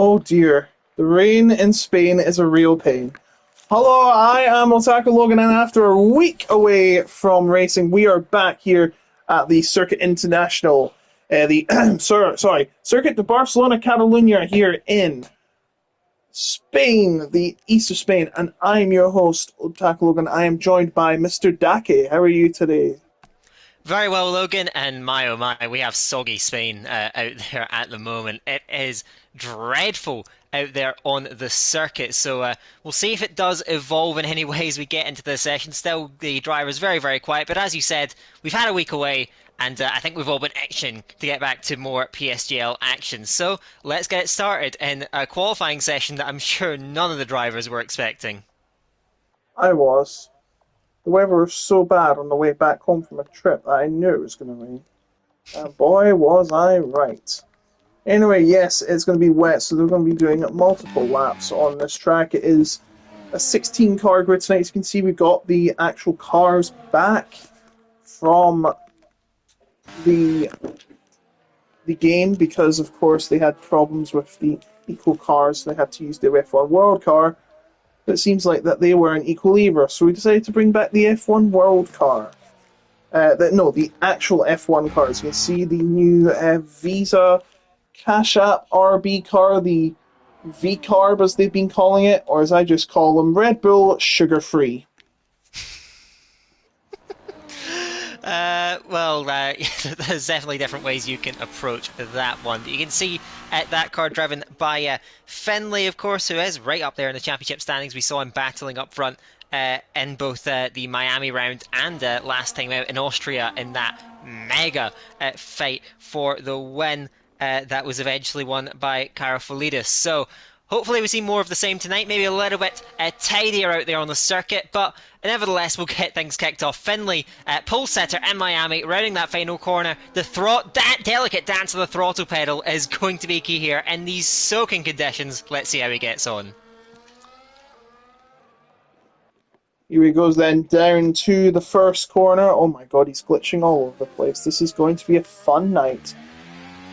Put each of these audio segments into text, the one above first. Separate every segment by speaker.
Speaker 1: Oh dear, the rain in Spain is a real pain. Hello, I am Otaku Logan, and after a week away from racing, we are back here at the Circuit International, the Circuit de Barcelona Catalunya here in Spain, the east of Spain, and I'm your host, Otaku Logan. I am joined by Mr. Dake. How are you today?
Speaker 2: Very well, Logan, and my oh my, we have soggy Spain out there at the moment. It is dreadful out there on the circuit, so we'll see if it does evolve in any way as we get into the session. Still, the driver's very quiet, but as you said, we've had a week away, and I think we've all been itching to get back to more PSGL action. So let's get it started in a qualifying session that I'm sure none of the drivers were expecting.
Speaker 1: I was. The weather was so bad on the way back home from a trip that I knew it was going to rain. And boy, was I right. Anyway, yes, it's going to be wet, so they're going to be doing multiple laps on this track. It is a 16 car grid tonight. As you can see, we've got the actual cars back from the the game because, of course, they had problems with the equal cars. They had to use the F1 World Car, but it seems like that they weren't equal either. So we decided to bring back the F1 World Car. The actual F1 cars. You can see the new Visa Cash App RB car, the V Carb as they've been calling it, or as I just call them, Red Bull Sugar Free.
Speaker 2: There's definitely different ways you can approach that one. You can see that car driven by Finley, of course, who is right up there in the championship standings. We saw him battling up front in both the Miami round and last time out in Austria in that mega fight for the win that was eventually won by Karafolidis. So hopefully we see more of the same tonight, maybe a little bit tidier out there on the circuit, but nevertheless we'll get things kicked off. Finley, pole setter in Miami, rounding that final corner. That delicate dance of the throttle pedal is going to be key here in these soaking conditions. Let's see how he gets on.
Speaker 1: Here he goes then down to the first corner. Oh my god, he's glitching all over the place. This is going to be a fun night.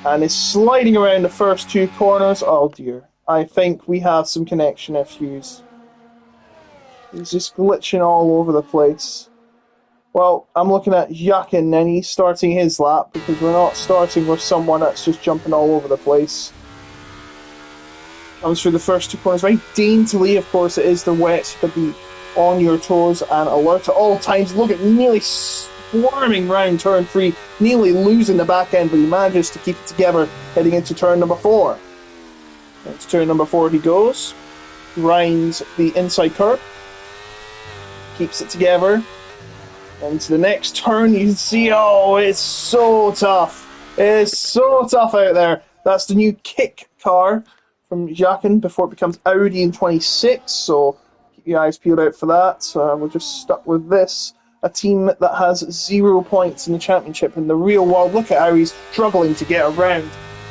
Speaker 1: And is sliding around the first two corners. Oh dear. I think we have some connection issues. He's just glitching all over the place. Well, I'm looking at Yakin and he's starting his lap because we're not starting with someone that's just jumping all over the place. Comes through the first two corners very daintily. Of course, it is the wet, so you could be on your toes and alert at all times. Look at nearly swarming round turn 3, nearly losing the back end, but he manages to keep it together heading into turn number 4. Into turn number 4 he goes, grinds the inside curb, keeps it together. Into the next turn, you can see, oh, it's so tough. It's so tough out there. That's the new kick car from Jakin before it becomes Audi in 26, so keep your eyes peeled out for that. We're just stuck with this. A team that has 0 points in the championship in the real world. Look at how he's struggling to get around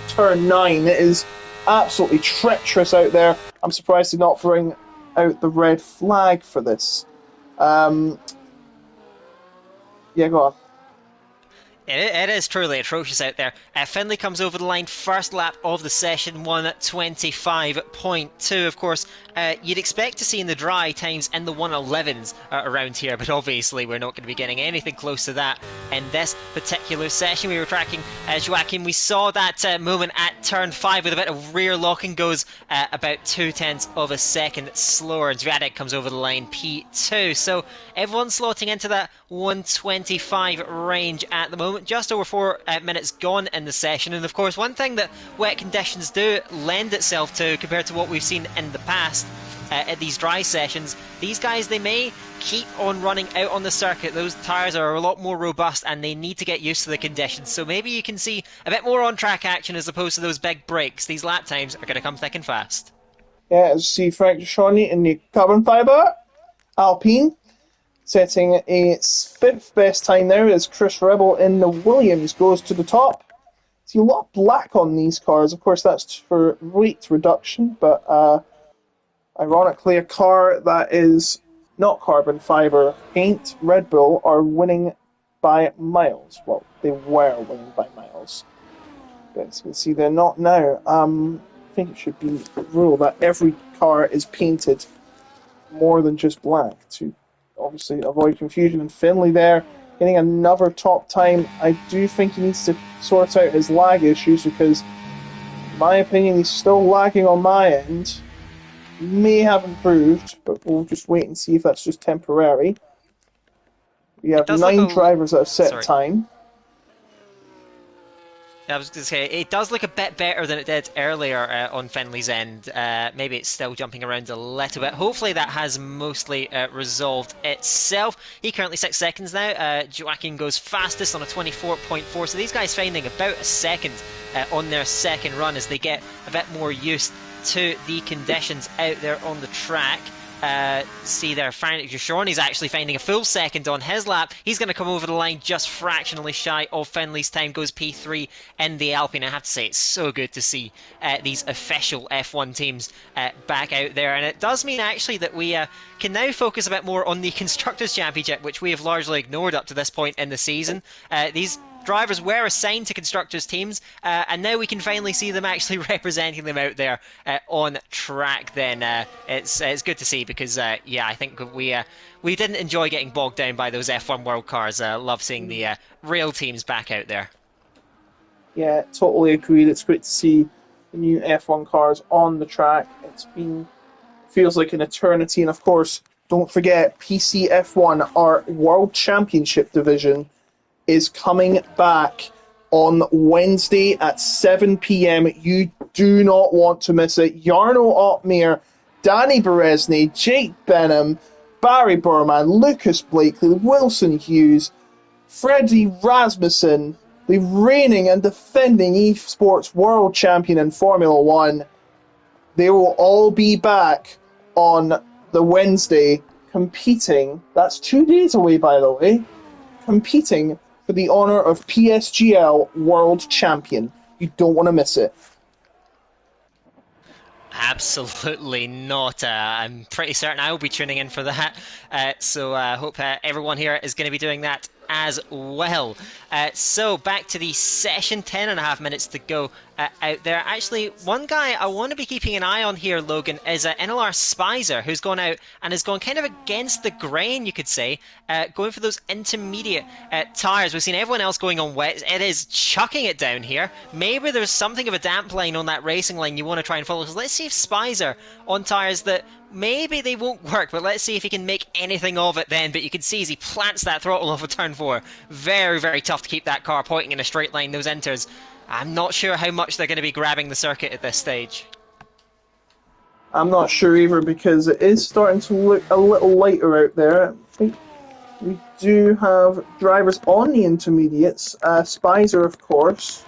Speaker 1: turn 9. It is absolutely treacherous out there. I'm surprised they're not throwing out the red flag for this. Yeah, go on.
Speaker 2: It is truly atrocious out there. Finley comes over the line, first lap of the session, 1:25.2. Of course, you'd expect to see in the dry times in the 1:11s around here, but obviously we're not going to be getting anything close to that in this particular session. We were tracking Joachim. We saw that moment at turn 5 with a bit of rear locking, goes about 0.2 of a second slower, and Zviadek comes over the line P2. So everyone's slotting into that 1:25 range at the moment. Just over 4 minutes gone in the session, and of course one thing that wet conditions do lend itself to compared to what we've seen in the past at these dry sessions, these guys, they may keep on running out on the circuit. Those tyres are a lot more robust and they need to get used to the conditions, so maybe you can see a bit more on track action as opposed to those big breaks. These lap times are going to come thick and fast.
Speaker 1: Yeah, as you see Frank Shawnee in the carbon fibre Alpine, setting a 5th best time now as Chris Rebel in the Williams goes to the top. See a lot of black on these cars. Of course, that's for weight reduction, but ironically, a car that is not carbon fibre paint, Red Bull, are winning by miles. Well, they were winning by miles. But as you can see, they're not now. think it should be a rule that every car is painted more than just black to obviously avoid confusion. And Finley there getting another top time. I do think he needs to sort out his lag issues because, in my opinion, he's still lagging on my end. May have improved, but we'll just wait and see if that's just temporary. We
Speaker 2: It
Speaker 1: have
Speaker 2: does look
Speaker 1: 9 drivers that have set
Speaker 2: sorry.
Speaker 1: time.
Speaker 2: I was going to say, it does look a bit better than it did earlier on Finley's end. Maybe it's still jumping around a little bit. Hopefully that has mostly resolved itself. He currently 6 seconds now. Joaquin goes fastest on a 24.4. So these guys finding about a second on their second run as they get a bit more used to the conditions out there on the track. See there, Sean is actually finding a full second on his lap. He's going to come over the line just fractionally shy of Finley's time. Goes P3 in the Alpine. I have to say, it's so good to see these official F1 teams back out there. And it does mean actually that we can now focus a bit more on the Constructors' Championship, which we have largely ignored up to this point in the season. These drivers were assigned to constructors teams, and now we can finally see them actually representing them out there on track. Then it's good to see because yeah, I think we didn't enjoy getting bogged down by those F1 World Cars. Love seeing the real teams back out there.
Speaker 1: Yeah, totally agreed. It's great to see the new F1 cars on the track. It's been feels like an eternity, and of course, don't forget PCF1, our World Championship division, is coming back on Wednesday at 7 p.m. You do not want to miss it. Jarno Opmeer, Danny Beresny, Jake Benham, Barry Burman, Lucas Blakely, Wilson Hughes, Freddie Rasmussen, the reigning and defending eSports World Champion in Formula One. They will all be back on the Wednesday competing. That's 2 days away, by the way. Competing for the honour of PSGL World Champion. You don't want to miss it.
Speaker 2: Absolutely not. I'm pretty certain I will be tuning in for that. So I hope everyone here is going to be doing that as well. So back to the session, 10.5 minutes to go out there. Actually, one guy I want to be keeping an eye on here, Logan, is NLR Spicer, who's gone out and has gone kind of against the grain, you could say, going for those intermediate tyres. We've seen everyone else going on wet. It is chucking it down here. Maybe there's something of a damp line on that racing line you want to try and follow. So let's see if Spicer on tyres that maybe they won't work, but let's see if he can make anything of it then. But you can see as he plants that throttle off of turn 4, very, very tough to keep that car pointing in a straight line. Those inters, I'm not sure how much they're going to be grabbing the circuit at this stage.
Speaker 1: I'm not sure either because it is starting to look a little lighter out there. I think we do have drivers on the intermediates. Spicer, of course.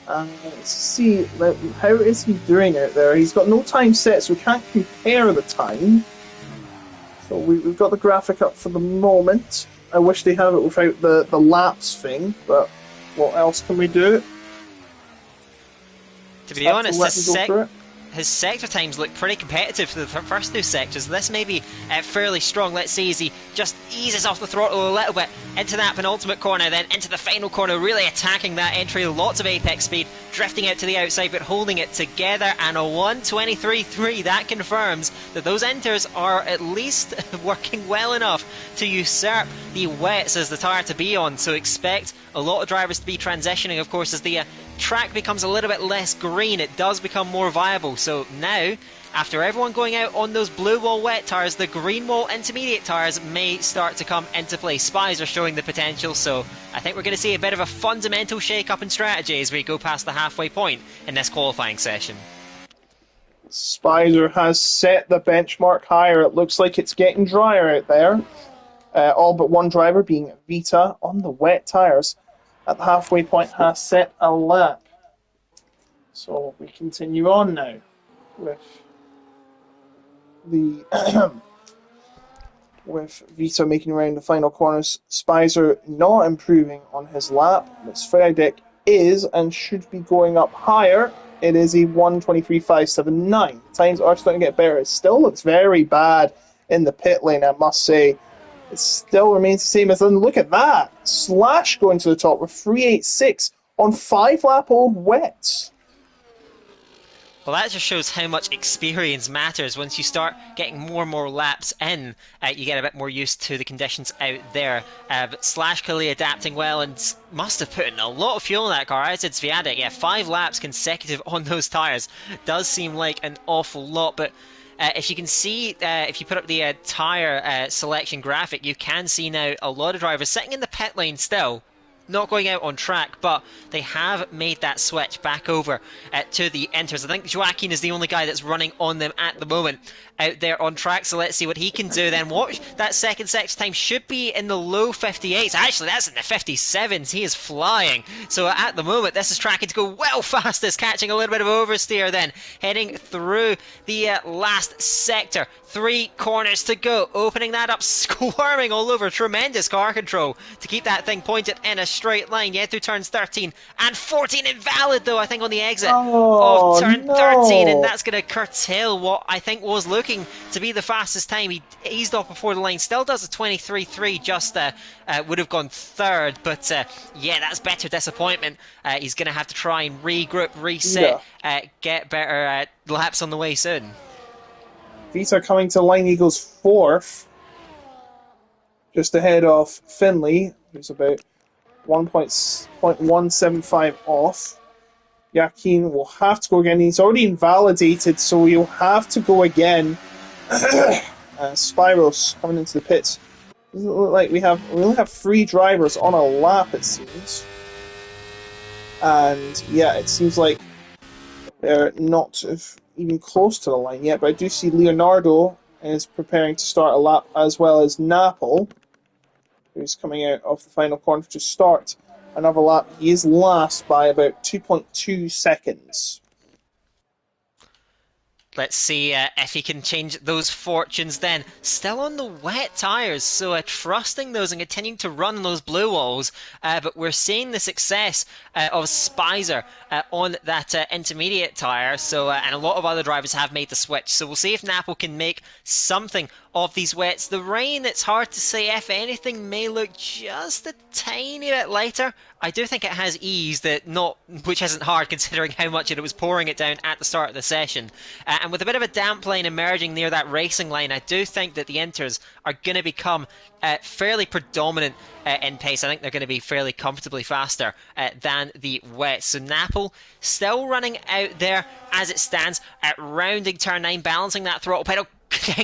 Speaker 1: Let's see, how is he doing out there? He's got no time set, so we can't compare the time. So we've got the graphic up for the moment. I wish they had it without the laps thing, but what else can we do?
Speaker 2: To be honest, his sector times look pretty competitive for the first 2 sectors. This may be fairly strong. Let's see as he just eases off the throttle a little bit into that penultimate corner, then into the final corner, really attacking that entry. Lots of apex speed, drifting out to the outside, but holding it together. And a 1:23.3, that confirms that those enters are at least working well enough to usurp the wets as the tyre to be on. So expect a lot of drivers to be transitioning, of course, as the track becomes a little bit less green. It does become more viable. So now, after everyone going out on those blue wall wet tyres, the green wall intermediate tyres may start to come into play. Spies are showing the potential, so I think we're going to see a bit of a fundamental shake-up in strategy as we go past the halfway point in this qualifying session.
Speaker 1: Spicer has set the benchmark higher. It looks like it's getting drier out there. All but one driver, being Vita, on the wet tyres at the halfway point, has set a lap. So we continue on now with the with Vita making around the final corners. Spicer not improving on his lap. Miss Frederick is and should be going up higher. It is a 1:23.579. Times are starting to get better. It still looks very bad in the pit lane, I must say. It still remains the same as, and look at that. Slash going to the top with 386 on 5-lap-old wets.
Speaker 2: Well, that just shows how much experience matters. Once you start getting more and more laps in, you get a bit more used to the conditions out there. But Slash clearly adapting well and must have put in a lot of fuel in that car, as did Sviatek. Yeah, 5 laps consecutive on those tyres does seem like an awful lot, but if you can see, if you put up the tyre selection graphic, you can see now a lot of drivers sitting in the pit lane still, not going out on track, but they have made that switch back over to the inters. I think Joaquin is the only guy that's running on them at the moment out there on track, so let's see what he can do then. Watch that second sector time should be in the low 58s. Actually, that's in the 57s. He is flying. So at the moment, this is tracking to go well fastest, catching a little bit of oversteer then, heading through the last sector. 3 corners to go, opening that up, squirming all over. Tremendous car control to keep that thing pointed in a straight line. Yeah, through turns 13 and 14. Invalid though, I think, on the exit of turn 13, and that's going to curtail what I think was looking to be the fastest time. He eased off before the line, still does a 23.3, just would have gone third, but yeah, that's better disappointment. He's going to have to try and regroup, reset, get better laps on the way soon.
Speaker 1: Vita coming to line, he goes 4th, just ahead of Finley, who's about 1.175 off. Yakin will have to go again. He's already invalidated, so he'll have to go again. Spyros coming into the pits. Doesn't look like we only have 3 drivers on a lap, it seems. And yeah, it seems like they're not even close to the line yet, but I do see Leonardo is preparing to start a lap, as well as Napol, who's coming out of the final corner to start another lap. He is last by about 2.2 seconds.
Speaker 2: Let's see if he can change those fortunes then. Still on the wet tyres, so trusting those and continuing to run those blue walls. But we're seeing the success of Spicer on that intermediate tyre. So and a lot of other drivers have made the switch. So we'll see if Napol can make something of these wets. The rain, it's hard to say. If anything, may look just a tiny bit lighter. I do think it has eased, which isn't hard considering how much it was pouring it down at the start of the session. And with a bit of a damp line emerging near that racing line, I do think that the Inters are going to become fairly predominant in pace. I think they're going to be fairly comfortably faster than the wets. So Napol still running out there as it stands at rounding turn 9, balancing that throttle pedal,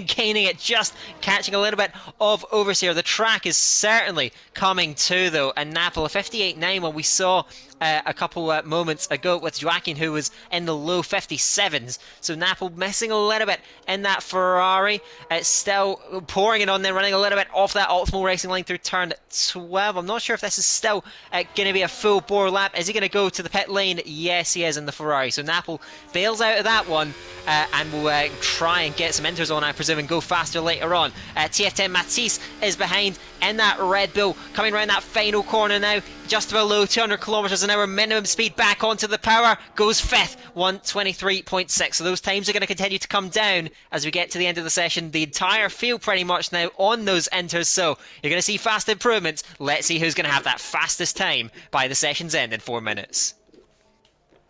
Speaker 2: gaining it, just catching a little bit of oversteer. The track is certainly coming to though, and Napol a 58.9 when we saw a couple moments ago with Joaquin, who was in the low 57s. So Napol missing a little bit in that Ferrari. It's still pouring it on there, running a little bit off that optimal racing line through turn 12. I'm not sure if this is still going to be a full bore lap. Is he going to go to the pit lane? Yes, he is in the Ferrari. So Napol bails out of that one and will try and get some inters on, I presume, and go faster later on. TF10 Matisse is behind in that Red Bull, coming around that final corner now, just below 200 kilometers an hour minimum speed, back onto the power, goes 5th, 123.6. So those times are going to continue to come down as we get to the end of the session. The entire field pretty much now on those inters, so you're going to see fast improvements. Let's see who's going to have that fastest time by the session's end in 4 minutes.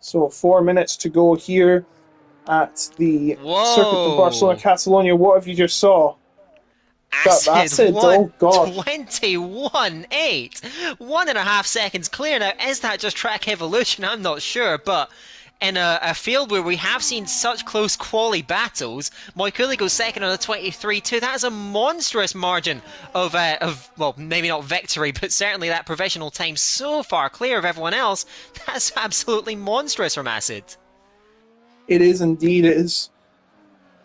Speaker 1: So 4 minutes to go here at the Circuit of Barcelona Catalonia. What have you just saw?
Speaker 2: Acid,
Speaker 1: oh god.
Speaker 2: 21.8. 1.5 seconds clear now. Is that just track evolution? I'm not sure, but in a field where we have seen such close quali battles, Moikuli goes second on a 23.2. That is a monstrous margin of well, maybe not victory, but certainly that provisional time so far clear of everyone else. That's absolutely monstrous from Acid.
Speaker 1: It is indeed. It is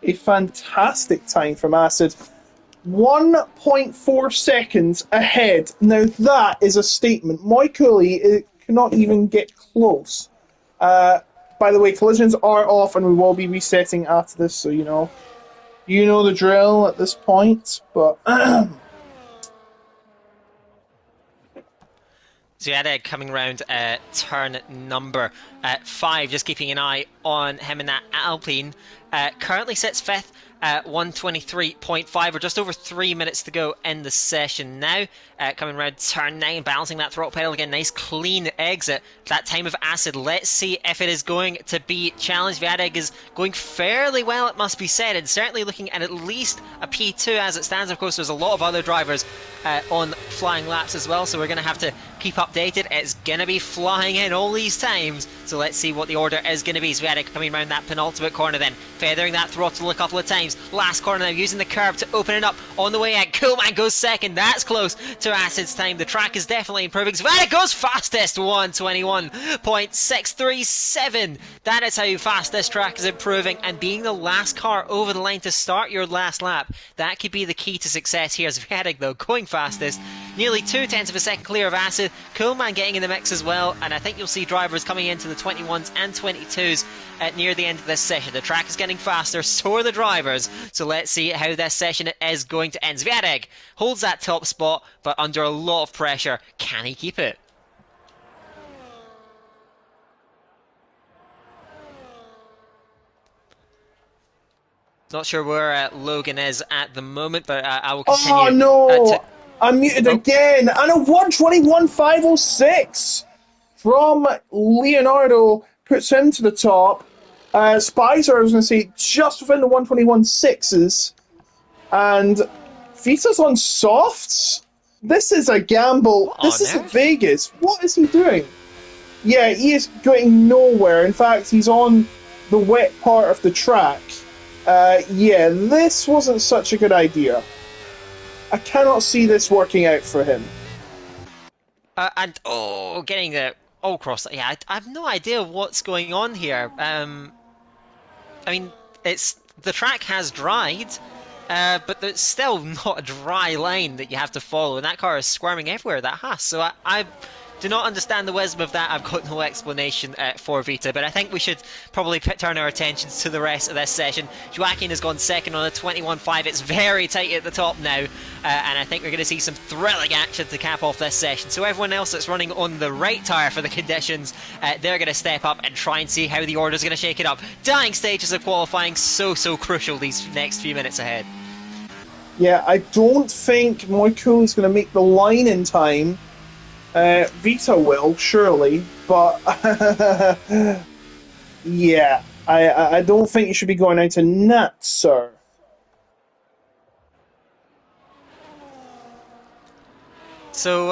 Speaker 1: a fantastic time from Acid. 1.4 seconds ahead. Now that is a statement. Moikuli cannot even get close. By the way, collisions are off and we will be resetting after this, so you know the drill at this point, but
Speaker 2: Ziadeg coming round turn number 5, just keeping an eye on him in that Alpine. Currently sits 5th at 123.5. We're just over 3 minutes to go in the session now. Coming around turn 9, balancing that throttle pedal again. Nice clean exit. That time of acid. Let's see if it is going to be challenged. Viadeg is going fairly well, it must be said, and certainly looking at least a P2 as it stands. Of course, there's a lot of other drivers on flying laps as well, so we're going to have to keep updated. It's going to be flying in all these times, so let's see what the order is going to be. Viadeg coming around that penultimate corner then, feathering that throttle a couple of times. Last corner now, using the curb to open it up on the way out. Coolman goes second. That's close to Acid's time. The track is definitely improving. Viadeg goes fastest, 121.637. That is how fast this track is improving, and being the last car over the line to start your last lap, that could be the key to success here. As Viadeg, though, going fastest, nearly 0.2 of a second clear of Acid. Coolman getting in the mix as well, and I think you'll see drivers coming into the 21s and 22s near the end of this session. The track is getting faster, so are the drivers, so let's see how this session is going to end. Viadeg holds that top spot, but under a lot of pressure. Can he keep it? Not sure where Logan is at the moment, but I will continue.
Speaker 1: Oh no! I'm muted again, and a 121.506 from Leonardo puts him to the top. Spicer, I was going to say, just within the 121.6s, and Vita's on softs. This is a gamble. This is Vegas. What is he doing? Yeah, he is going nowhere. In fact, he's on the wet part of the track. Yeah, this wasn't such a good idea. I cannot see this working out for him.
Speaker 2: Getting the all cross. Yeah, I have no idea what's going on here. I mean, the track has dried, but there's still not a dry line that you have to follow, and that car is squirming everywhere. That has. So I do not understand the wisdom of that. I've got no explanation for Vita, but I think we should probably turn our attentions to the rest of this session. Joaquin has gone second on a 21.5. It's very tight at the top now, and I think we're going to see some thrilling action to cap off this session. So everyone else that's running on the right tyre for the conditions, they're going to step up and try and see how the order is going to shake it up. Dying stages of qualifying, so crucial these next few minutes ahead.
Speaker 1: Yeah, I don't think Moikuli's is going to make the line in time. Vita will, surely, but yeah, I don't think you should be going out in that, sir.
Speaker 2: So,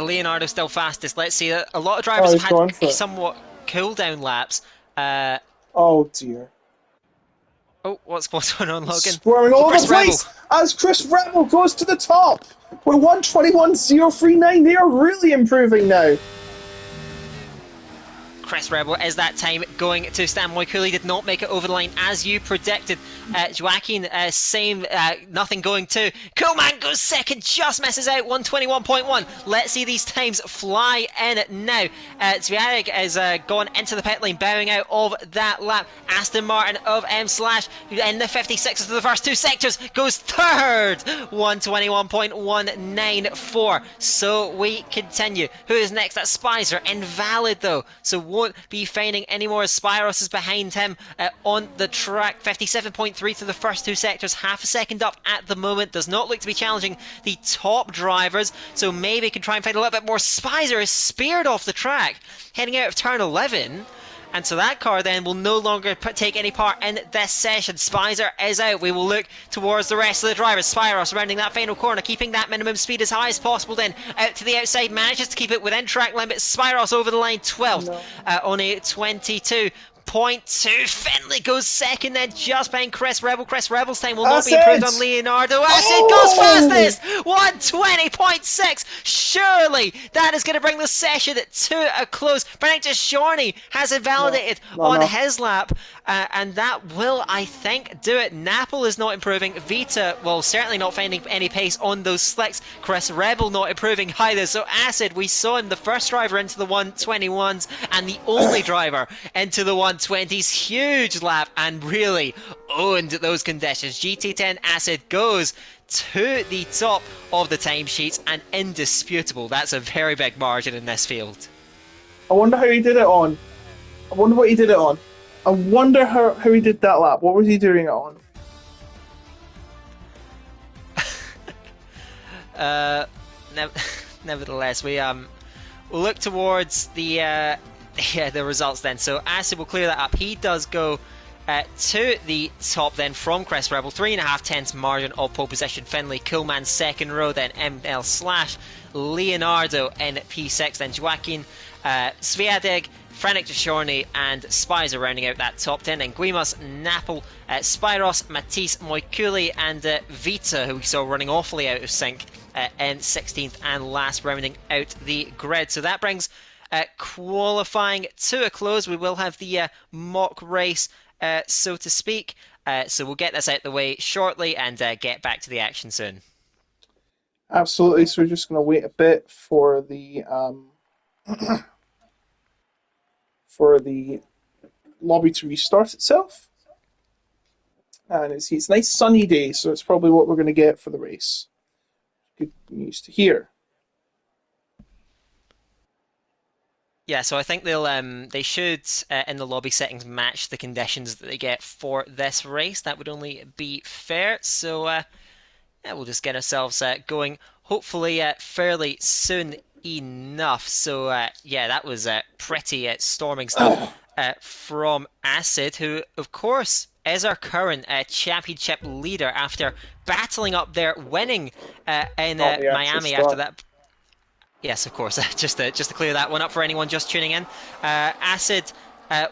Speaker 2: Leonardo still fastest. Let's see, a lot of drivers have had somewhat cool-down laps.
Speaker 1: Oh, dear.
Speaker 2: Oh, what's going on, Logan?
Speaker 1: Squirming all over the place as Chris Rebel goes to the top. We're 121.039. They are really improving now.
Speaker 2: Chris Rebel, is that time going to stand? Moikuli did not make it over the line as you predicted. Joaquin, same, nothing going to. Coolman goes second, just misses out, 121.1. Let's see these times fly in now. Zviadek has gone into the pit lane, bowing out of that lap. Aston Martin of M Slash in the 56s of the first two sectors goes third, 121.194. So we continue. Who is next? That's Spicer, invalid though, so won't be finding any more. Spyros is behind him on the track, 57.3 through the first two sectors, half a second up at the moment. Does not look to be challenging the top drivers, so maybe can try and find a little bit more. Spicer is speared off the track, heading out of turn 11. And so that car then will no longer take any part in this session. Spicer is out. We will look towards the rest of the drivers. Spyros rounding that final corner, keeping that minimum speed as high as possible then. Out to the outside, manages to keep it within track limits. Spyros over the line, 12th on a 22.2. Finley goes second then, just behind Chris Rebel. Chris Rebel's time will not be improved on Leonardo. Acid goes fastest, 120.6. Surely that is going to bring the session to a close. Benedict Shorney has invalidated on his lap, and that will, I think, do it. Napple is not improving. Vita, well, certainly not finding any pace on those slicks. Chris Rebel not improving either. So Acid, we saw him the first driver into the 121s and the only driver into the 120s. Huge lap and really owned those conditions. GT10 Acid goes to the top of the timesheets and indisputable. That's a very big margin in this field.
Speaker 1: I wonder how he did it on. I wonder what he did it on. I wonder how he did that lap. What was he doing it on?
Speaker 2: Nevertheless, we'll look towards the the results then. So Acid will clear that up. He does go to the top then from Crest Rebel, 3.5 tenths margin of pole position. Finley, Coolman second row, then ML Slash, Leonardo in P6, then Joaquin, Sviadeg, Frantic Deshorny and Spies are rounding out that top 10. And Guimas, Napple, Spyros, Matisse, Moikuli and Vita, who we saw running awfully out of sync in 16th and last, rounding out the grid. So that brings qualifying to a close. We will have the mock race, so to speak. So we'll get this out the way shortly and get back to the action soon.
Speaker 1: Absolutely. So we're just going to wait a bit for the for the lobby to restart itself. And it's a nice sunny day, so it's probably what we're going to get for the race. Good news to hear.
Speaker 2: Yeah, so I think they should in the lobby settings match the conditions that they get for this race. That would only be fair. So yeah, we'll just get ourselves going, hopefully fairly soon enough. So yeah, that was pretty storming stuff from Acid, who of course is our current championship leader after battling up there, winning in Miami after that. Yes, of course. just to clear that one up for anyone just tuning in. Acid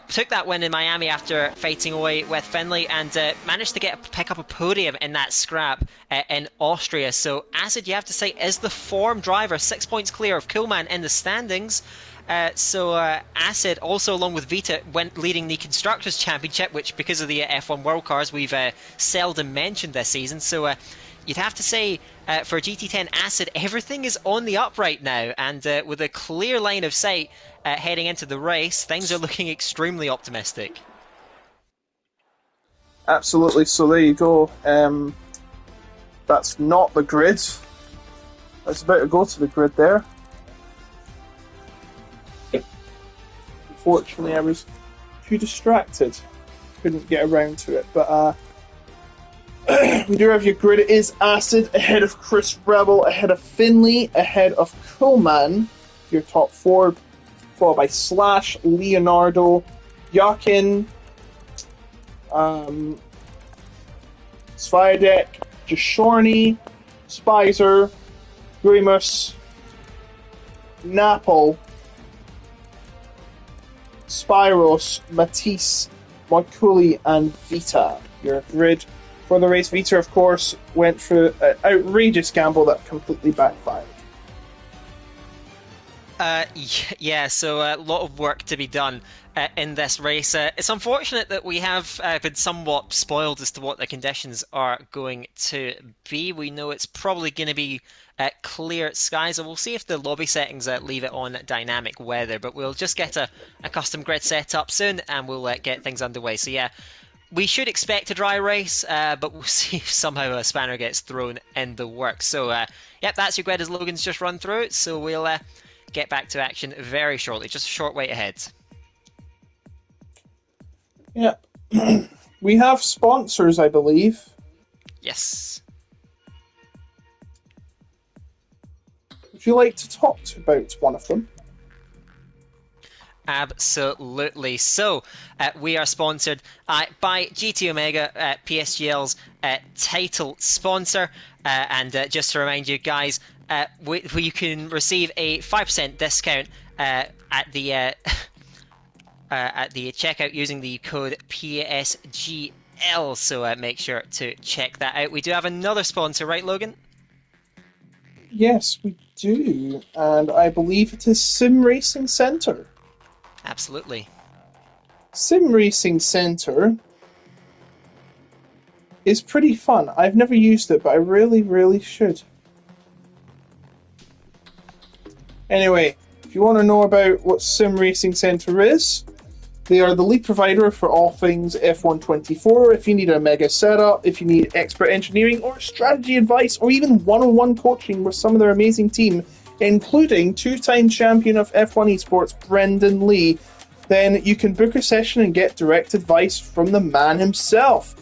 Speaker 2: took that win in Miami after fighting away with Finley and managed to pick up a podium in that scrap in Austria. So Acid, you have to say, is the form driver, 6 points clear of Coolman in the standings. So Acid, also along with Vita, went leading the Constructors' Championship, which because of the F1 World Cars we've seldom mentioned this season. So you'd have to say for GT10 Acid, everything is on the up right now, and with a clear line of sight heading into the race, things are looking extremely optimistic.
Speaker 1: Absolutely. So there you go. That's not the grid. I was about to go to the grid there. Unfortunately, I was too distracted. Couldn't get around to it. But we do have your grid. It is Acid ahead of Chris Rebel, ahead of Finley, ahead of Coolman. Your top four, followed by Slash, Leonardo, Yakin, Sviadek, Jashorny, Spicer, Grimus, Napple, Spyros, Matisse, Moikuli, and Vita. Your grid for the race. Vita, of course, went through an outrageous gamble that completely backfired.
Speaker 2: Yeah, so a lot of work to be done in this race. It's unfortunate that we have been somewhat spoiled as to what the conditions are going to be. We know it's probably going to be clear skies, and we'll see if the lobby settings leave it on dynamic weather, but we'll just get a custom grid set up soon and we'll get things underway. So yeah, we should expect a dry race, but we'll see if somehow a spanner gets thrown in the works. So yep, that's your grid as Logan's just run through it, so we'll get back to action very shortly. Just a short wait ahead.
Speaker 1: Yeah. We have sponsors, I believe.
Speaker 2: Yes.
Speaker 1: Would you like to talk about one of them?
Speaker 2: Absolutely. So we are sponsored by GT Omega, PSGL's title sponsor. And just to remind you guys, you can receive a 5% discount at the checkout using the code PSGL. So make sure to check that out. We do have another sponsor, right, Logan?
Speaker 1: Yes, we do. And I believe it is Sim Racing Centre.
Speaker 2: Absolutely.
Speaker 1: Sim Racing Centre is pretty fun. I've never used it, but I really, really should. Anyway, if you want to know about what Sim Racing Centre is, they are the lead provider for all things F124. If you need a mega setup, if you need expert engineering or strategy advice, or even one-on-one coaching with some of their amazing team, including two-time champion of F1 esports, Brendan Lee, then you can book a session and get direct advice from the man himself.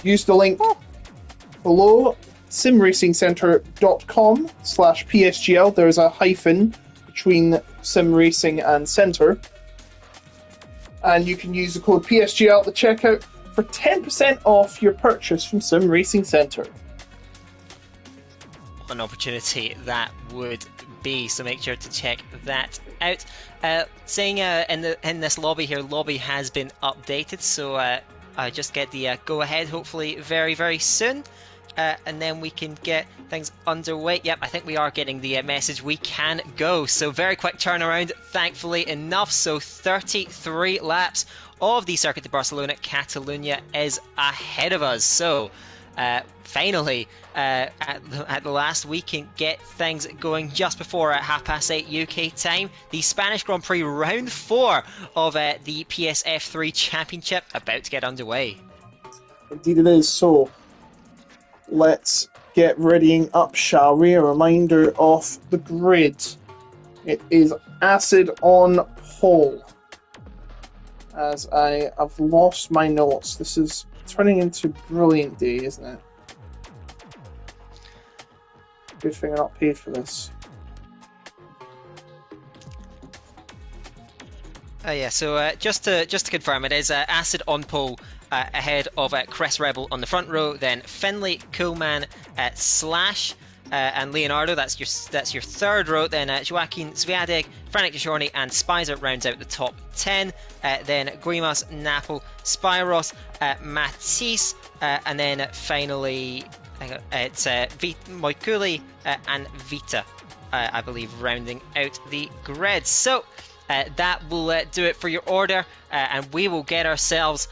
Speaker 1: Use the link below, simracingcentre.com/PSGL. There's a hyphen between sim racing and centre. And you can use the code PSGL at the checkout for 10% off your purchase from Sim Racing Centre.
Speaker 2: An opportunity that would be, so make sure to check that out. Saying in this lobby here, lobby has been updated, so I just get the go ahead hopefully very, very soon. And then we can get things underway. Yep, I think we are getting the message. We can go. So very quick turnaround, thankfully enough. So 33 laps of the Circuit de Barcelona Catalunya is ahead of us. So finally, at the last, we can get things going just before 8:30 UK time. The Spanish Grand Prix Round 4 of the PSF3 Championship about to get underway.
Speaker 1: Indeed it is. So let's get readying up, shall we? A reminder of the grid. It is Acid on pole. As I have lost my notes. This is turning into brilliant day, isn't it? Good thing I'm not paid for this.
Speaker 2: Yeah, so just to confirm, it is Acid on pole ahead of Chris Rebel on the front row, then Finley, Coolman, Slash, and Leonardo. That's your third row. Then Joaquin Zviadek, Frank Deshorny, and Spicer rounds out the top 10. Then Guimas, Napel, Spyros, Matisse, and then finally it's Moikuli and Vita, I believe, rounding out the grid. So that will do it for your order, and we will get ourselves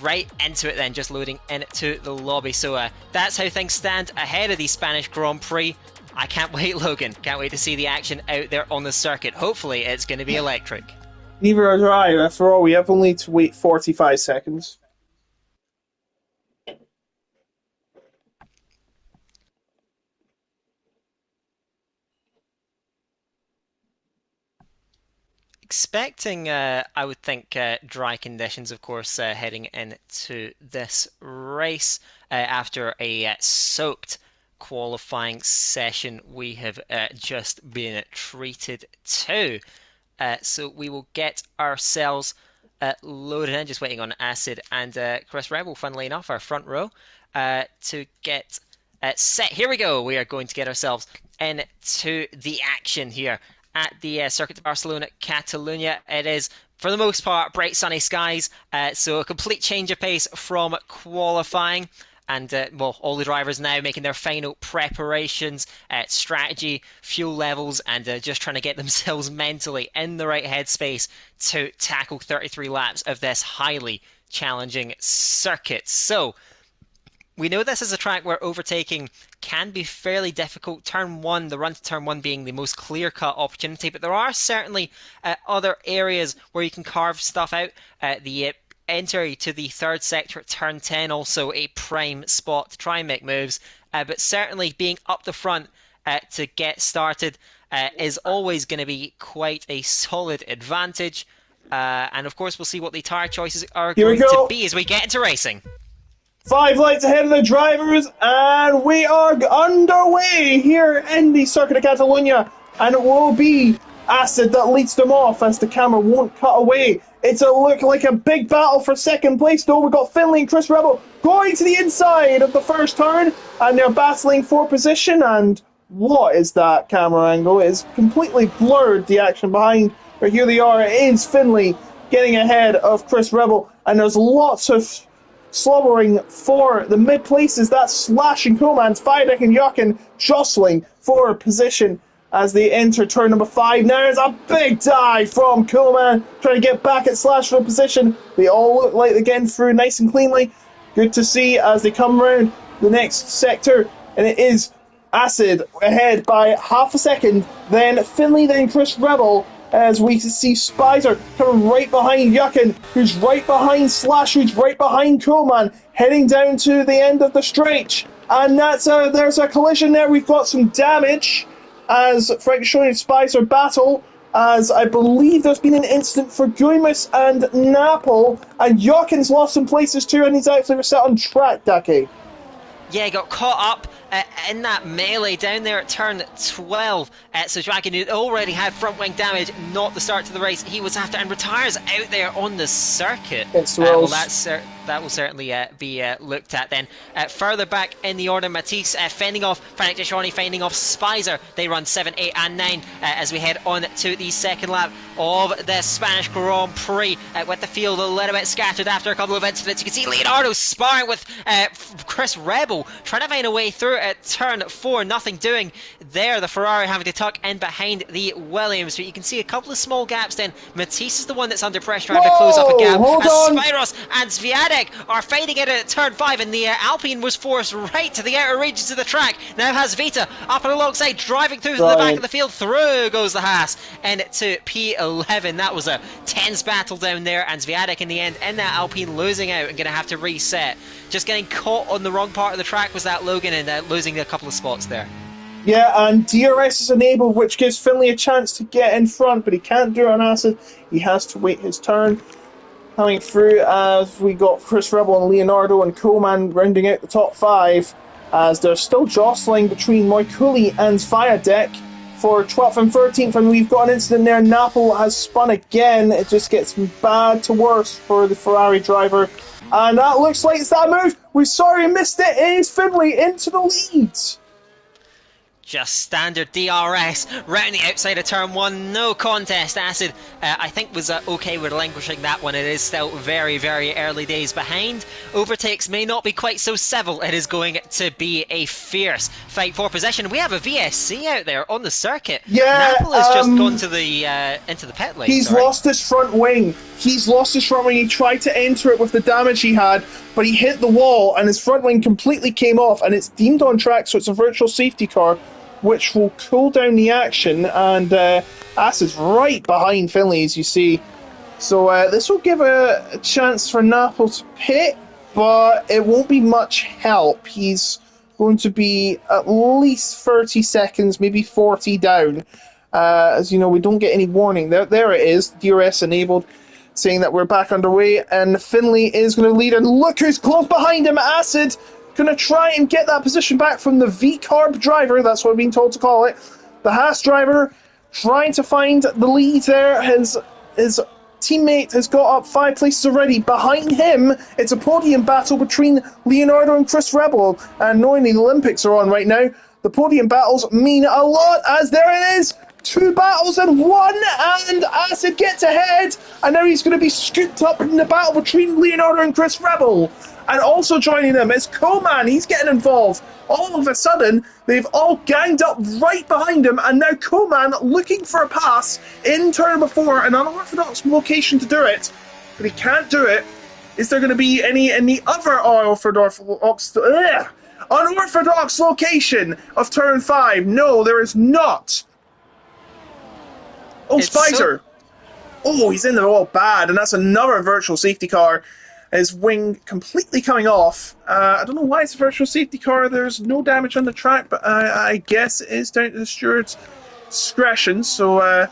Speaker 2: right into it then, just loading into the lobby. So that's how things stand ahead of the Spanish Grand Prix. I can't wait, Logan. Can't wait to see the action out there on the circuit. Hopefully it's going to be electric.
Speaker 1: Neither do I. After all, we have only to wait 45 seconds.
Speaker 2: Expecting, I would think, dry conditions, of course, heading into this race after a soaked qualifying session we have just been treated to. So we will get ourselves loaded in, just waiting on Acid and Chris Rebel, funnily enough, our front row, to get set. Here we go. We are going to get ourselves into the action here at the Circuit de Barcelona Catalunya. It is, for the most part, bright sunny skies, so a complete change of pace from qualifying. And, well, all the drivers now making their final preparations, strategy, fuel levels, and just trying to get themselves mentally in the right headspace to tackle 33 laps of this highly challenging circuit. So we know this is a track where overtaking can be fairly difficult. Turn 1, the run to turn 1 being the most clear-cut opportunity, but there are certainly other areas where you can carve stuff out. The entry to the third sector at turn 10, also a prime spot to try and make moves, but certainly being up the front to get started is always going to be quite a solid advantage. And of course, we'll see what the tyre choices are going to be as we get into racing.
Speaker 1: 5 lights ahead of the drivers, and we are underway here in the Circuit of Catalunya, and it will be Acid that leads them off as the camera won't cut away. It's a look like a big battle for second place, though. We've got Finley and Chris Rebel going to the inside of the first turn, and they're battling for position. And what is that camera angle? It's completely blurred the action behind, but here they are. It is Finley getting ahead of Chris Rebel, and there's lots of slobbering for the mid places. That's Slash and Coleman, Fidek and Jochen jostling for position as they enter turn number 5. Now there's a big dive from Coleman trying to get back at Slash for position. They all look like they're getting through nice and cleanly. Good to see as they come around the next sector, and it is Acid ahead by half a second, then Finley, then Chris Rebel, as we see Spicer coming right behind Jochen, who's right behind Slash, who's right behind Coleman, heading down to the end of the stretch. And there's a collision there. We've got some damage as Frank Shoney and Spicer battle as I believe there's been an incident for Guimas and Napel, and Jokin's lost some places too, and he's actually reset on track, Dake.
Speaker 2: Yeah, he got caught up in that melee down there at turn 12. So Dragon, who already had front wing damage, not the start to the race he was after, and retires out there on the circuit.
Speaker 1: Against the
Speaker 2: Well,
Speaker 1: Wills.
Speaker 2: that will certainly be looked at then. Further back in the order, Matisse fending off Frank Deshani, fending off Spicer. They run 7, 8 and 9 as we head on to the second lap of the Spanish Grand Prix, with the field a little bit scattered after a couple of incidents. You can see Leonardo sparring with Chris Rebel, trying to find a way through at turn 4, nothing doing there. The Ferrari having to tuck in behind the Williams, but you can see a couple of small gaps then. Matisse is the one that's under pressure, having to close up a gap
Speaker 1: Hold
Speaker 2: as
Speaker 1: on.
Speaker 2: Spyros and Sviatek are fighting it at turn 5, and the Alpine was forced right to the outer regions of the track. Now has Vita up and alongside, driving through to the back of the field. Through goes the Haas into P11. That was a tense battle down there, and Sviatek in the end in that Alpine losing out and going to have to reset. Just getting caught on the wrong part of the track was that Logan, and losing a couple of spots there.
Speaker 1: Yeah, and DRS is enabled, which gives Finley a chance to get in front, but he can't do it on acid. He has to wait his turn. Coming through as we got Chris Rebel and Leonardo and Coleman rounding out the top 5, as they're still jostling between Moikuli and Viadec for 12th and 13th, and we've got an incident there. Napel has spun again. It just gets bad to worse for the Ferrari driver, and that looks like it's that move. We sorry missed it. It is Finley into the lead.
Speaker 2: Just standard DRS round the outside of turn 1, no contest. Acid, I think, was okay with relinquishing that one. It is still very, very early days behind. Overtakes may not be quite so civil. It is going to be a fierce fight for position. We have a VSC out there on the circuit.
Speaker 1: Yeah,
Speaker 2: Napel has just gone to the into the pit lane.
Speaker 1: He's lost his front wing. He tried to enter it with the damage he had, but he hit the wall and his front wing completely came off, and it's deemed on track, so it's a virtual safety car, which will cool down the action, and Acid's right behind Finley, as you see. So this will give a chance for Napel to pit, but it won't be much help. He's going to be at least 30 seconds, maybe 40 down. As you know, we don't get any warning. There it is, DRS enabled, saying that we're back underway, and Finley is going to lead, and look who's close behind him. Acid going to try and get that position back from the V-Carb driver, that's what I've been told to call it. The Haas driver trying to find the lead there. His teammate has got up 5 places already. Behind him, it's a podium battle between Leonardo and Chris Rebel, and knowing the Olympics are on right now, the podium battles mean a lot, as there it is, 2 battles in 1, and Acid gets ahead, and now he's going to be scooped up in the battle between Leonardo and Chris Rebel. And also joining them is Coleman. He's getting involved. All of a sudden, they've all ganged up right behind him, and now Coleman looking for a pass in turn number 4, an unorthodox location to do it, but he can't do it. Is there going to be any in the other unorthodox location of turn 5? No, there is not. Oh, Spicer. Oh, he's in there all bad, and that's another virtual safety car. His wing completely coming off. I don't know why it's a virtual safety car. There's no damage on the track, but I guess it is down to the steward's discretion. So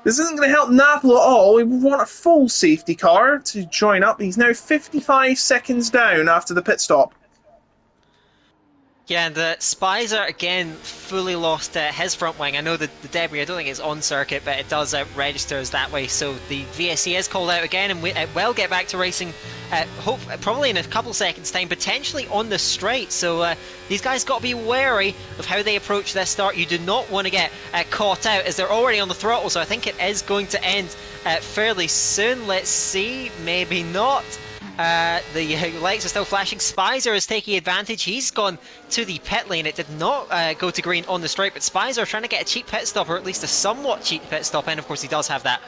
Speaker 1: this isn't going to help Napel at all. We want a full safety car to join up. He's now 55 seconds down after the pit stop.
Speaker 2: Yeah, and Spicer again fully lost his front wing. I know the debris, I don't think it's on circuit, but it does register as that way. So the VSC is called out again, and it will get back to racing probably in a couple seconds time, potentially on the straight. So these guys got to be wary of how they approach this start. You do not want to get caught out, as they're already on the throttle, so I think it is going to end fairly soon. Let's see, maybe not. The lights are still flashing. Spicer is taking advantage. He's gone to the pit lane. It did not go to green on the straight, but Spicer trying to get a cheap pit stop, or at least a somewhat cheap pit stop, and of course he does have that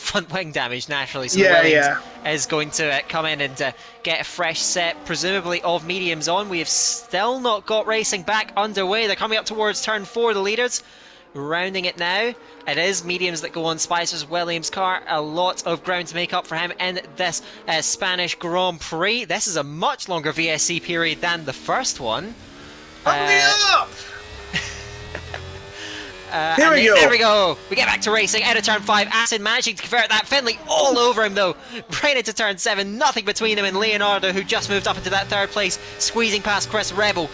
Speaker 2: front wing damage naturally, so Williams is going to come in and get a fresh set, presumably of mediums on. We have still not got racing back underway. They're coming up towards turn 4, the leaders. Rounding it now, it is mediums that go on Spicer's Williams car. A lot of ground to make up for him in this Spanish Grand Prix. This is a much longer VSC period than the first one.
Speaker 1: Hurry up! Here we go.
Speaker 2: There we go. We get back to racing out of turn 5. Acid managing to convert that. Finley all over him though. Right into turn 7. Nothing between him and Leonardo, who just moved up into that 3rd place, squeezing past Chris Rebel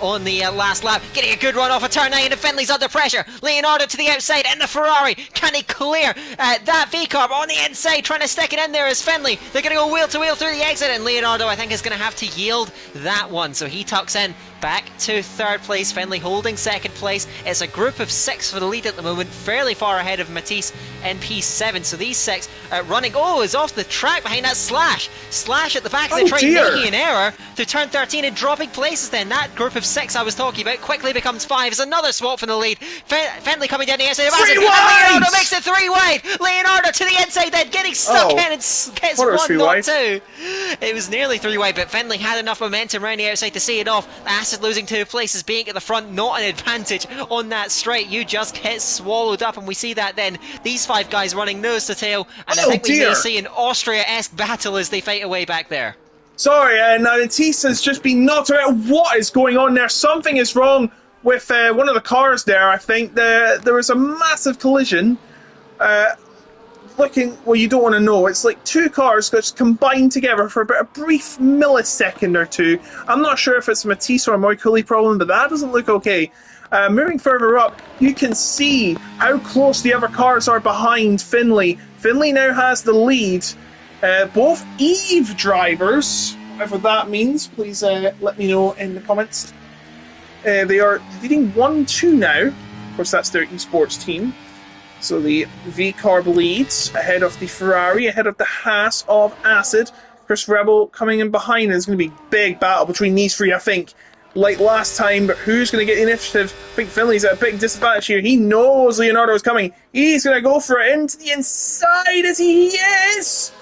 Speaker 2: on the last lap. Getting a good run off of turn 9, and Finley's under pressure. Leonardo to the outside and the Ferrari. Can he clear that V-Carb on the inside? Trying to stick it in there is Finley. They're going to go wheel to wheel through the exit, and Leonardo, I think, is going to have to yield that one. So he tucks in back to 3rd place. Finley holding 2nd place. It's a group of 6 for the lead at the moment, fairly far ahead of Matisse in P7. So these 6 running. Oh, is off the track behind that Slash. Slash at the back of the train, making an error to turn 13 and dropping places then. That group of 6 I was talking about quickly becomes 5. It's another swap from the lead. Finley coming down the inside of Acid, and Leonardo makes it 3 wide. Leonardo to the inside then, getting stuck in and gets 1, not 2. It was nearly 3 wide, but Finley had enough momentum around the outside to see it off. Acid losing 2 places, being at the front, not an advantage on that straight. You just get swallowed up, and we see that then. These 5 guys running nose to tail, and I think we may see an Austria-esque battle as they fight away back there.
Speaker 1: Sorry, Matisse has just been knocked around. What is going on there? Something is wrong with one of the cars there, I think. There was a massive collision. Well, you don't want to know. It's like 2 cars just combined together for about a brief millisecond or 2. I'm not sure if it's a Matisse or a Moiculi problem, but that doesn't look okay. Moving further up, you can see how close the other cars are behind Finley. Finley now has the lead. Both Eve drivers, whatever that means, please let me know in the comments. They are leading 1-2 now. Of course, that's their esports team. So the V-Carb leads ahead of the Ferrari, ahead of the Haas of Acid. Chris Rebel coming in behind. There's going to be a big battle between these 3, I think, like last time. But who's going to get the initiative? I think Finley's at a big disadvantage here. He knows Leonardo is coming. He's going to go for it into the inside as he is.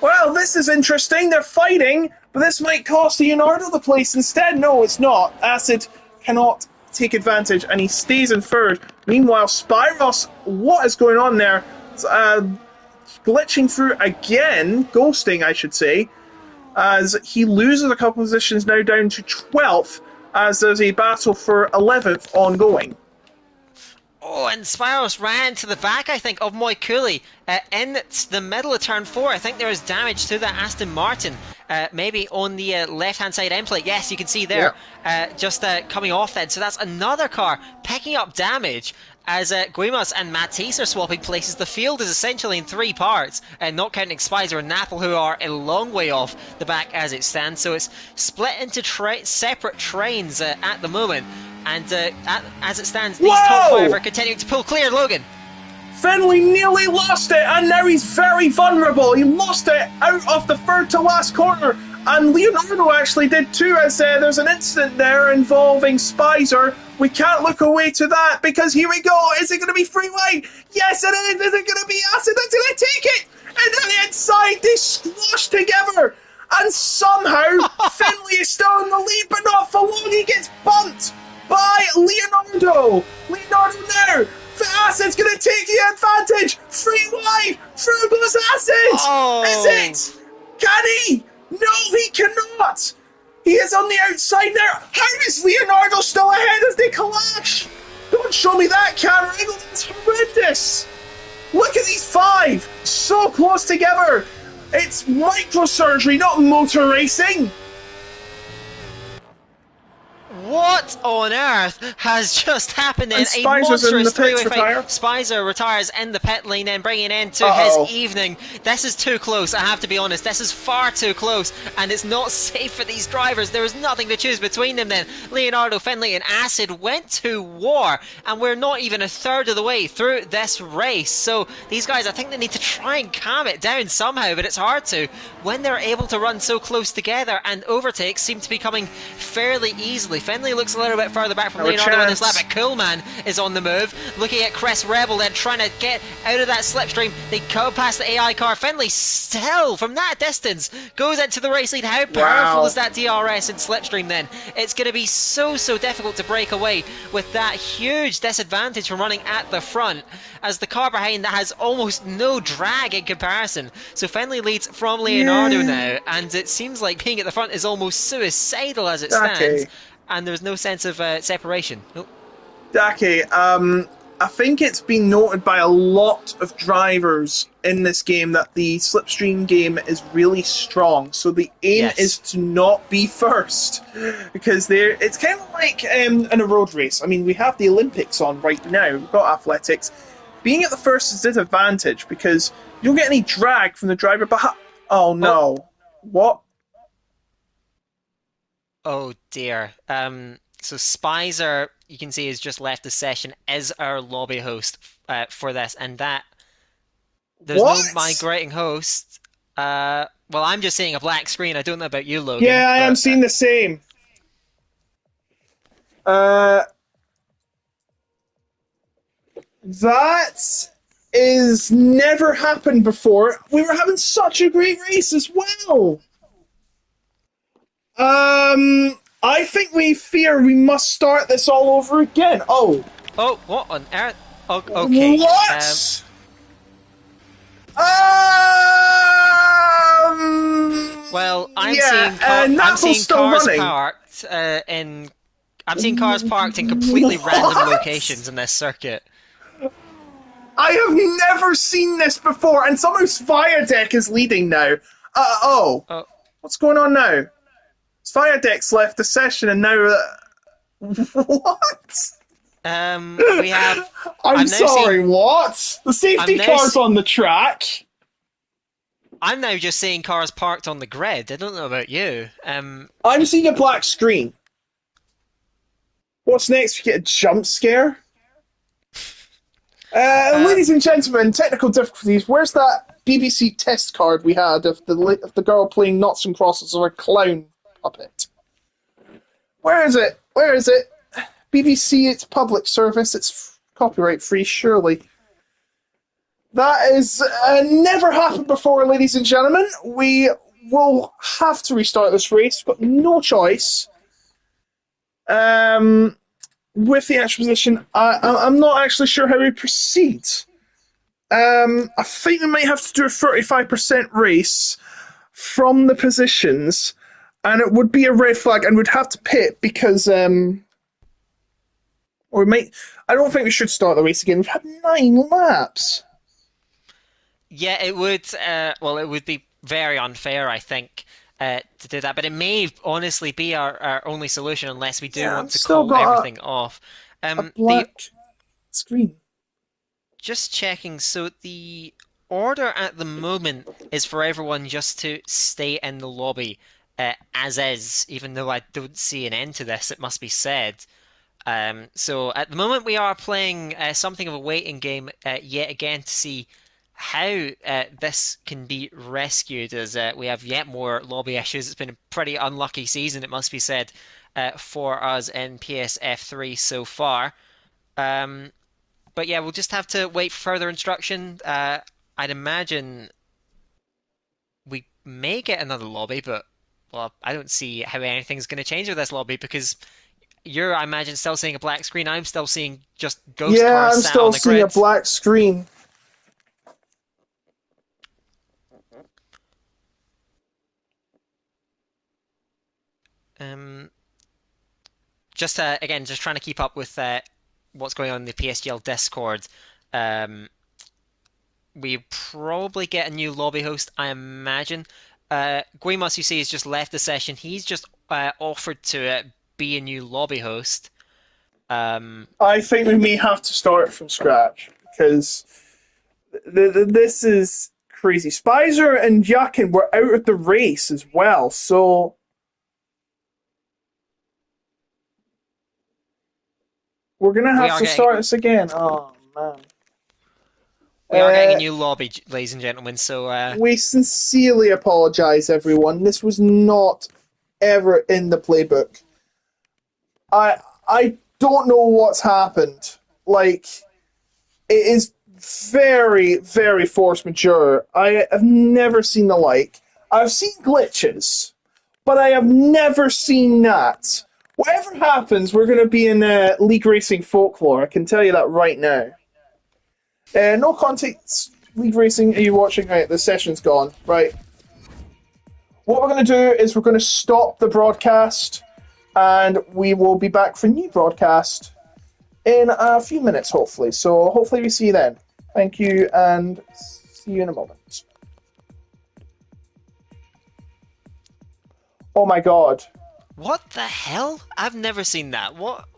Speaker 1: Well, this is interesting. They're fighting, but this might cost Leonardo the place instead. No, it's not. Acid cannot take advantage, and he stays in 3rd. Meanwhile, Spyros, what is going on there? It's, glitching through again, ghosting, I should say, as he loses a couple positions, now down to 12th, as there's a battle for 11th ongoing.
Speaker 2: Oh, and Spyros ran to the back, I think, of Moiculi in the middle of turn 4. I think there was damage to that Aston Martin, maybe on the left-hand side end plate. Yes, you can see there, just coming off then. So that's another car picking up damage as Guimas and Matisse are swapping places. The field is essentially in 3 parts, not counting Spicer and Napple, who are a long way off the back as it stands. So it's split into separate trains at the moment. And as it stands, these top 5 are continuing to pull clear. Logan.
Speaker 1: Finley nearly lost it, and now he's very vulnerable. He lost it out of the 3rd to last corner, and Leonardo actually did too, as there's an incident there involving Spicer. We can't look away to that, because here we go. Is it going to be 3 wide? Yes, it is. Is it going to be Acid that's going to take it? And on the inside, they squash together, and somehow Finley is still in the lead, but not for long. He gets bumped by Leonardo. Leonardo now. Acid's going to take the advantage. 3 wide. Through goes Acid.
Speaker 2: Oh.
Speaker 1: Is it? Can he? No, he cannot. He is on the outside there. How is Leonardo still ahead as they clash? Don't show me that camera angle. That's horrendous. Look at these 5. So close together. It's microsurgery, not motor racing.
Speaker 2: What on earth has just happened then?
Speaker 1: And
Speaker 2: A monstrous 3-way
Speaker 1: fight.
Speaker 2: Spicer retires in the pit lane, then bringing an end to his evening. This is too close, I have to be honest. This is far too close, and it's not safe for these drivers. There is nothing to choose between them then. Leonardo, Finley and Acid went to war, and we're not even a third of the way through this race. So these guys, I think they need to try and calm it down somehow, but it's hard to when they're able to run so close together, and overtakes seem to be coming fairly easily. Finley looks a little bit further back from Leonardo in this lap, but Coolman is on the move. Looking at Chris Rebel then, trying to get out of that slipstream. They go past the AI car. Finley still, from that distance, goes into the race lead. How powerful is that DRS in slipstream then? It's going to be so difficult to break away with that huge disadvantage from running at the front, as the car behind that has almost no drag in comparison. So Finley leads from Leonardo now, and it seems like being at the front is almost suicidal as it stands. And there's no sense of separation.
Speaker 1: Dake, I think it's been noted by a lot of drivers in this game that the slipstream game is really strong. So the aim is
Speaker 2: Yes.
Speaker 1: to not be first, because it's kind of like in a road race. I mean, we have the Olympics on right now. We've got athletics. Being at the first is a disadvantage because you don't get any drag from the driver behind. Oh
Speaker 2: Oh,
Speaker 1: no! What?
Speaker 2: oh dear. So Spicer, you can see, has just left the session as our lobby host for this, and that there's no
Speaker 1: What?
Speaker 2: migrating host. Well, I'm just seeing a black screen. I don't know about you, Logan,
Speaker 1: Yeah, I am
Speaker 2: but
Speaker 1: seeing the same. Uh, That is never happened before. We were having such a great race as well. I think we fear we must start this all over again. Oh,
Speaker 2: oh, what on earth? Oh, okay.
Speaker 1: what?
Speaker 2: Well,
Speaker 1: Yeah,
Speaker 2: I'm
Speaker 1: Naples
Speaker 2: seeing
Speaker 1: still
Speaker 2: cars
Speaker 1: running.
Speaker 2: parked I'm seeing cars parked in completely random
Speaker 1: What?
Speaker 2: locations in this circuit.
Speaker 1: I have never seen this before, and somehow Deck is leading now. Oh,
Speaker 2: Oh,
Speaker 1: what's going on now? Deck's left the session, and now what?
Speaker 2: we have.
Speaker 1: I'm
Speaker 2: I'm now
Speaker 1: sorry,
Speaker 2: seeing.
Speaker 1: what? The
Speaker 2: I'm
Speaker 1: safety
Speaker 2: now.
Speaker 1: car's on the track.
Speaker 2: I'm now just seeing cars parked on the grid. I don't know about you.
Speaker 1: I'm seeing a black screen. What's next? We get a jump scare?
Speaker 2: Uh,
Speaker 1: Ladies and gentlemen, technical difficulties. Where's that BBC test card we had of the girl playing Knots and Crosses or a clown puppet? Where is it? Where is it? BBC, it's public service. It's copyright free, surely. That is never happened before, ladies and gentlemen. We will have to restart this race. We've got no choice. Um, with the actual position, I'm not actually sure how we proceed. I think we might have to do a 35% race from the positions, and it would be a red flag, and we'd have to pit because, or we might. I don't think we should start the race again. We've had 9 laps.
Speaker 2: yeah, it would. Well, it would be very unfair, I think, to do that. But it may honestly be our only solution unless we do
Speaker 1: Yeah,
Speaker 2: want
Speaker 1: I've
Speaker 2: to
Speaker 1: still
Speaker 2: call
Speaker 1: got
Speaker 2: everything off.
Speaker 1: a
Speaker 2: The
Speaker 1: black screen.
Speaker 2: Just checking. So the order at the moment is for everyone just to stay in the lobby as is, even though I don't see an end to this, it must be said. So at the moment we are playing something of a waiting game yet again to see how this can be rescued as we have yet more lobby issues. It's been a pretty unlucky season, it must be said, for us in PSF3 so far. Um, but yeah, we'll just have to wait for further instruction. I'd imagine we may get another lobby, but well, I don't see how anything's going to change with this lobby because you're, I imagine, still seeing a black screen. I'm still seeing just ghost
Speaker 1: Yeah,
Speaker 2: cars
Speaker 1: I'm
Speaker 2: sat on
Speaker 1: still
Speaker 2: the
Speaker 1: seeing a
Speaker 2: grid.
Speaker 1: black screen.
Speaker 2: Um, just again, just trying to keep up with what's going on in the PSGL Discord. Um, we probably get a new lobby host, I imagine. Guimas, you see, has just left the session. He's just offered to be a new lobby host.
Speaker 1: I think we may have to start from scratch because this is crazy. Spicer and Yakin were out of the race as well, so we're gonna
Speaker 2: We
Speaker 1: have
Speaker 2: are
Speaker 1: to
Speaker 2: getting
Speaker 1: start this again. Oh man.
Speaker 2: we are getting a
Speaker 1: Uh,
Speaker 2: new lobby, ladies and gentlemen. So
Speaker 1: we sincerely apologize, everyone. This was not ever in the playbook. I don't know what's happened. Like it is very very force majeure. I have never seen the like. I've seen glitches, but I have never seen that. Whatever happens, we're going to be in League Racing Folklore. I can tell you that right now. No context. League Racing, are you watching? Right, the session's gone. Right. What we're going to do is we're going to stop the broadcast, and we will be back for new broadcast in a few minutes, hopefully. So hopefully we see you then. Thank you, and see you in a moment. Oh my god.
Speaker 2: What the hell? I've never seen that. What?